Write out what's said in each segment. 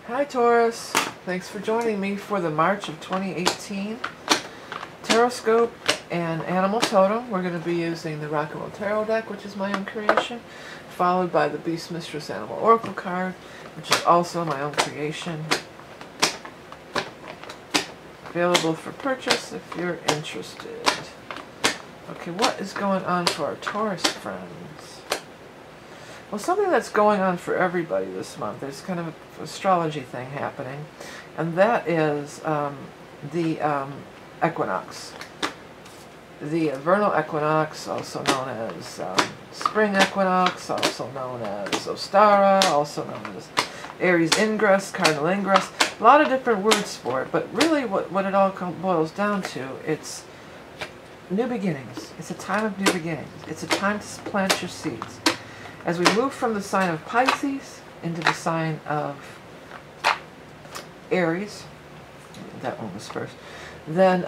Hi Taurus, thanks for joining me for the March of 2018 Taroscope and Animal Totem. We're going to be using the Rock and Roll Tarot deck, which is my own creation, followed by the Beast Mistress Animal Oracle card, which is also my own creation. Available for purchase if you're interested. Okay, what is going on for our Taurus friends? Well, something that's going on for everybody this month, there's kind of an astrology thing happening, and that is the equinox. The vernal equinox, also known as spring equinox, also known as Ostara, also known as Aries ingress, cardinal ingress, a lot of different words for it, but really what it all boils down to, it's new beginnings. It's a time of new beginnings. It's a time to plant your seeds. As we move from the sign of Pisces into the sign of Aries, that one was first, then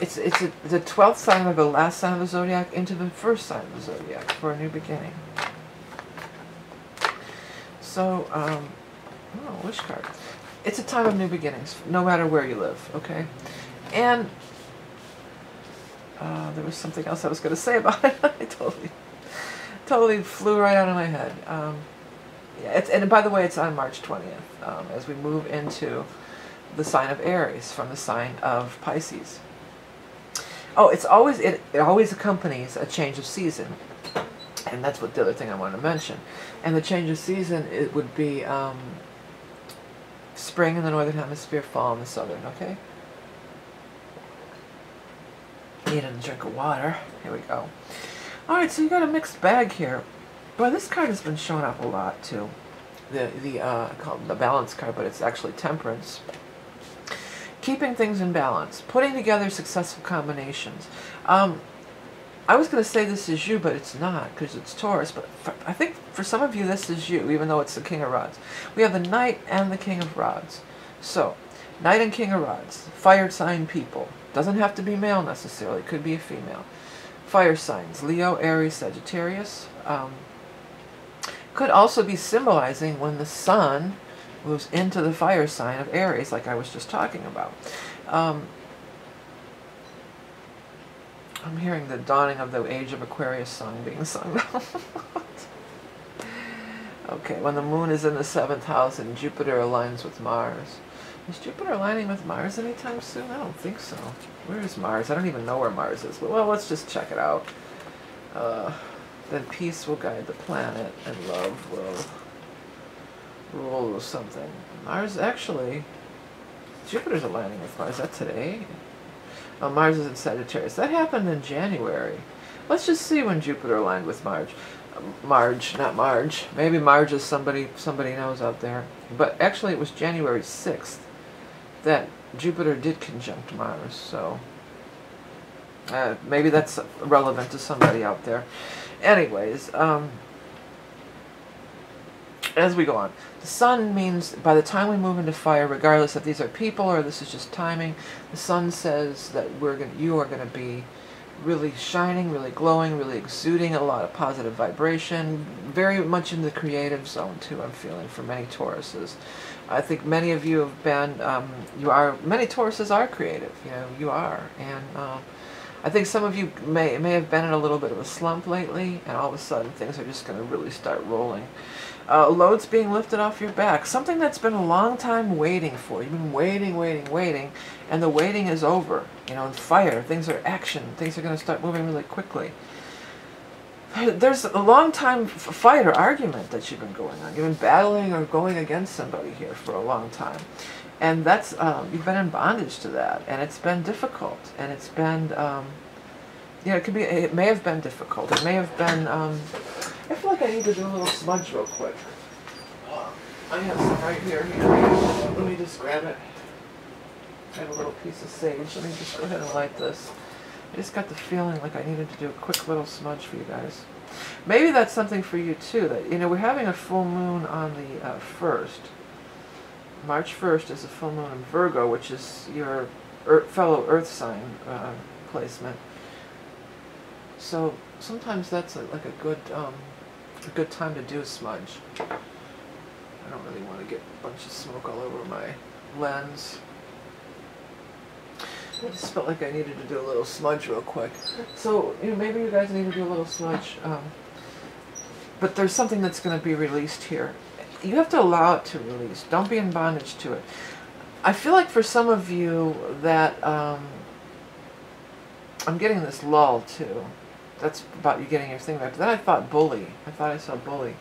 it's the 12th sign of the last sign of the zodiac into the first sign of the zodiac for a new beginning. So, oh, wish card. It's a time of new beginnings, no matter where you live, okay? And there was something else I was going to say about it. I totally flew right out of my head. Yeah, and by the way, it's on March 20th, as we move into the sign of Aries from the sign of Pisces. Oh, it always accompanies a change of season, and that's what the other thing I wanted to mention. And the change of season, it would be spring in the northern hemisphere, fall in the southern. Okay. Need a drink of water. Here we go. All right, so you got a mixed bag here. Boy, this card has been showing up a lot too. I call it the balance card, but it's actually temperance. Keeping things in balance, putting together successful combinations. I was going to say this is you, but it's not because it's Taurus. But I think for some of you this is you, even though it's the King of Rods. We have the Knight and the King of Rods. So, Knight and King of Rods, fire sign people. Doesn't have to be male necessarily, it could be a female. Fire signs, Leo, Aries, Sagittarius. Could also be symbolizing when the sun moves into the fire sign of Aries, like I was just talking about. I'm hearing the dawning of the age of Aquarius song being sung. Okay, when the moon is in the 7th house and Jupiter aligns with Mars. Is Jupiter aligning with Mars anytime soon? I don't think so. Where is Mars? I don't even know where Mars is. But, well, let's just check it out. Then peace will guide the planet and love will rule something. Mars, actually, Jupiter's aligning with Mars. Is that today? Oh, Mars is in Sagittarius. That happened in January. Let's just see when Jupiter aligned with Marge. Marge, not Marge. Maybe Marge is somebody knows out there. But actually it was January 6th that Jupiter did conjunct Mars. So maybe that's relevant to somebody out there. Anyways, as we go on, the sun means by the time we move into fire, regardless if these are people or this is just timing, the sun says that you are going to be really shining, really glowing, really exuding a lot of positive vibration, very much in the creative zone too, I'm feeling, for many Tauruses. I think many of you have been, many Tauruses are creative, you are, and I think some of you may have been in a little bit of a slump lately, and all of a sudden things are just going to really start rolling. Loads being lifted off your back, something that's been a long time waiting for. You've been waiting, and the waiting is over. In fire, things are action, things are going to start moving really quickly. There's a long time fight or argument that you've been going on. You've been battling or going against somebody here for a long time. And that's, you've been in bondage to that, and it's been difficult, and it's been, it may have been difficult, it may have been, I feel like I need to do a little smudge real quick. I have some right here. Let me just grab it. I have a little piece of sage. Let me just go ahead and light this. I just got the feeling like I needed to do a quick little smudge for you guys. Maybe that's something for you too, that, we're having a full moon on the 1st. March 1st is a full moon in Virgo, which is your fellow earth sign placement. So sometimes that's like a good time to do a smudge. I don't really want to get a bunch of smoke all over my lens. I just felt like I needed to do a little smudge real quick. So, maybe you guys need to do a little smudge. But there's something that's going to be released here. You have to allow it to release. Don't be in bondage to it. I feel like for some of you that I'm getting this lull too. That's about you getting your thing back. But then I thought bully. I thought I saw bully.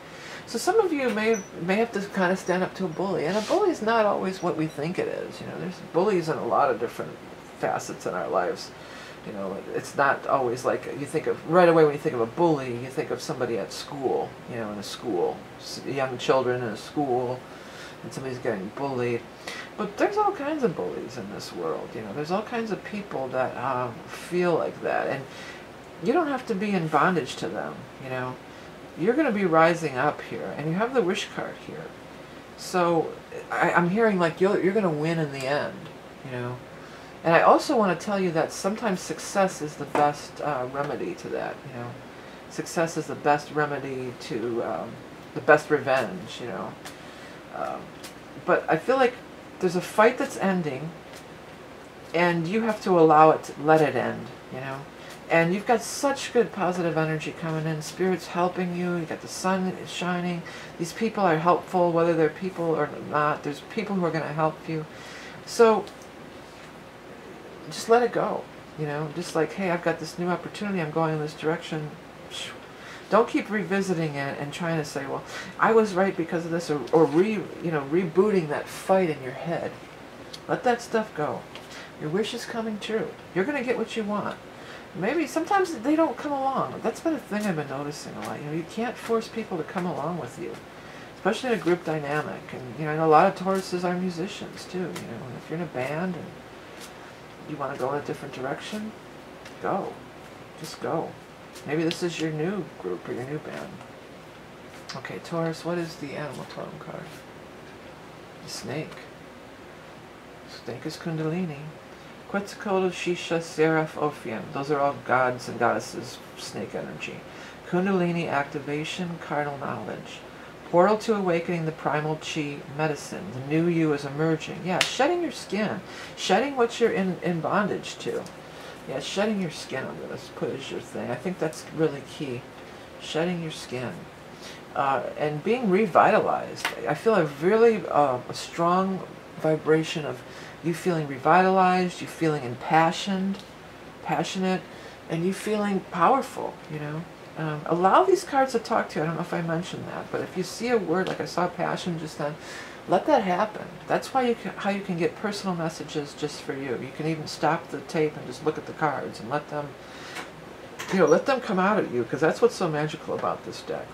So some of you may have to kind of stand up to a bully. And a bully is not always what we think it is. There's bullies in a lot of different facets in our lives. It's not always like you think of, right away when you think of a bully, you think of somebody at school, in a school, young children in a school, and somebody's getting bullied. But there's all kinds of bullies in this world, there's all kinds of people that feel like that. And you don't have to be in bondage to them, You're going to be rising up here, and you have the wish card here. So I'm hearing like you're going to win in the end, And I also want to tell you that sometimes success is the best remedy to that, Success is the best remedy to the best revenge, But I feel like there's a fight that's ending, and you have to allow it to let it end, And you've got such good positive energy coming in. Spirit's helping you. You got the sun shining. These people are helpful, whether they're people or not. There's people who are going to help you. So just let it go, Just like, hey, I've got this new opportunity. I'm going in this direction. Don't keep revisiting it and trying to say, well, I was right because of this, or rebooting that fight in your head. Let that stuff go. Your wish is coming true. You're going to get what you want. Maybe sometimes they don't come along. That's been a thing I've been noticing a lot. You can't force people to come along with you, especially in a group dynamic. And I know a lot of Tauruses are musicians too. If you're in a band and you want to go in a different direction, go. Just go. Maybe this is your new group or your new band. Okay, Taurus, what is the animal totem card? The snake. Snake is Kundalini. Quetzalcoatl, Shisha, Seraph, Ophium. Those are all gods and goddesses, snake energy. Kundalini activation, cardinal knowledge. Portal to awakening the primal chi, medicine. The new you is emerging. Yeah, shedding your skin. Shedding what you're in bondage to. Yeah, shedding your skin, I'm going to put as your thing. I think that's really key. Shedding your skin. And being revitalized. I feel a really a strong vibration of you feeling revitalized, you feeling impassioned, passionate, and you feeling powerful, Allow these cards to talk to you. I don't know if I mentioned that, but if you see a word, like I saw passion just then, let that happen. That's why how you can get personal messages just for you. You can even stop the tape and just look at the cards and let them, let them come out at you, because that's what's so magical about this deck.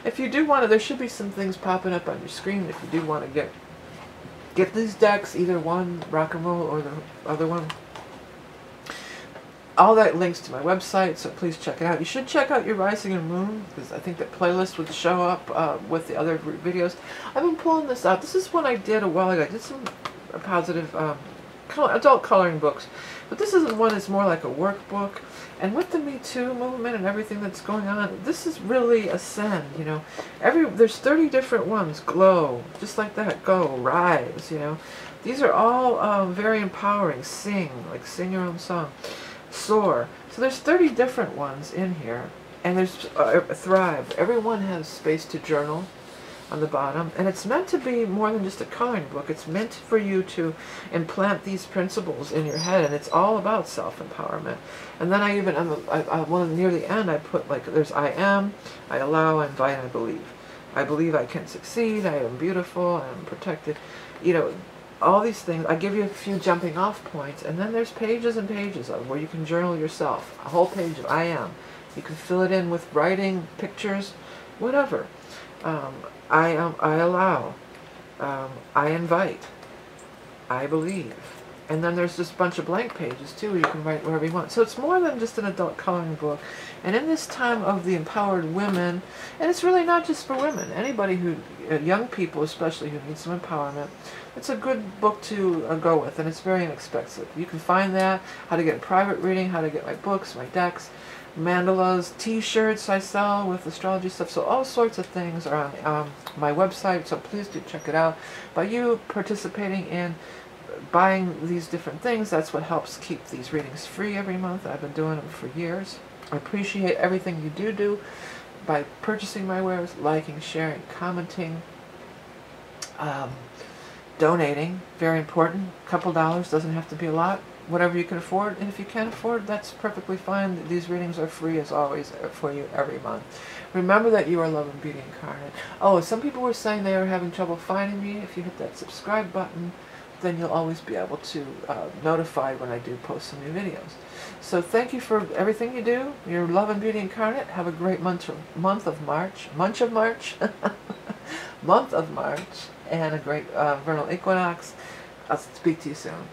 If you do want to, there should be some things popping up on your screen if you do want to get these decks, either one, Rock and Roll, or the other one. All that links to my website, so please check it out. You should check out your Rising and Moon, because I think that playlist would show up with the other videos. I've been pulling this out. This is one I did a while ago. I did some positive adult coloring books, but this isn't one that's more like a workbook. And with the Me Too movement and everything that's going on, this is really ascend, there's 30 different ones. Glow, just like that. Go, rise, These are all very empowering. Sing your own song. Soar. So there's 30 different ones in here. And there's Thrive. Everyone has space to journal on the bottom. And it's meant to be more than just a coloring book. It's meant for you to implant these principles in your head. And it's all about self-empowerment. And then I even, near the end, I put there's I am, I allow, I invite, I believe. I believe I can succeed. I am beautiful. I am protected. All these things. I give you a few jumping off points. And then there's pages and pages of where you can journal yourself. A whole page of I am. You can fill it in with writing, pictures, whatever. I allow, I invite, I believe. And then there's just a bunch of blank pages too where you can write wherever you want. So it's more than just an adult coloring book. And in this time of the empowered women, and it's really not just for women, anybody who, young people especially who need some empowerment, it's a good book to go with, and it's very inexpensive. You can find that, how to get a private reading, how to get my books, my decks. mandalas, t-shirts I sell with astrology stuff. So all sorts of things are on my website, so please do check it out. By you participating in buying these different things, that's what helps keep these readings free every month. I've been doing them for years. I appreciate everything you do by purchasing my wares, liking, sharing, commenting, donating. Very important. A couple dollars, doesn't have to be a lot. Whatever you can afford, and if you can't afford, that's perfectly fine. These readings are free as always for you every month. Remember that you are love and beauty incarnate. Oh, some people were saying they were having trouble finding me. If you hit that subscribe button, then you'll always be able to notified when I do post some new videos. So thank you for everything you do. You're love and beauty incarnate. Have a great month of March, month of March, and a great vernal equinox. I'll speak to you soon.